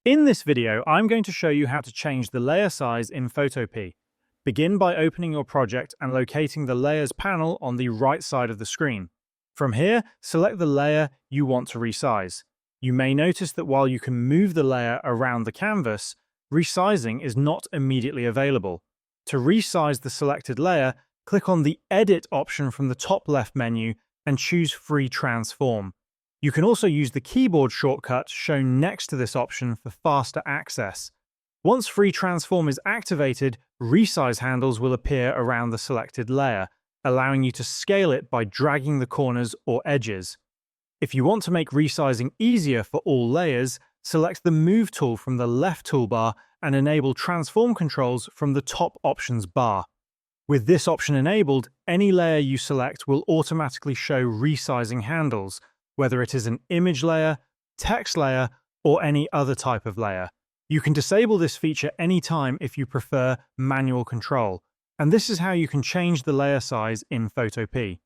In this video, I'm going to show you how to change the layer size in Photopea. Begin by opening your project and locating the Layers panel on the right side of the screen. From here, select the layer you want to resize. You may notice that while you can move the layer around the canvas, resizing is not immediately available. To resize the selected layer, click on the Edit option from the top left menu and choose Free Transform. You can also use the keyboard shortcut shown next to this option for faster access. Once Free Transform is activated, resize handles will appear around the selected layer, allowing you to scale it by dragging the corners or edges. If you want to make resizing easier for all layers, select the Move tool from the left toolbar and enable Transform controls from the top options bar. With this option enabled, any layer you select will automatically show resizing handles, whether it is an image layer, text layer, or any other type of layer. You can disable this feature anytime if you prefer manual control, and this is how you can change the layer size in Photopea.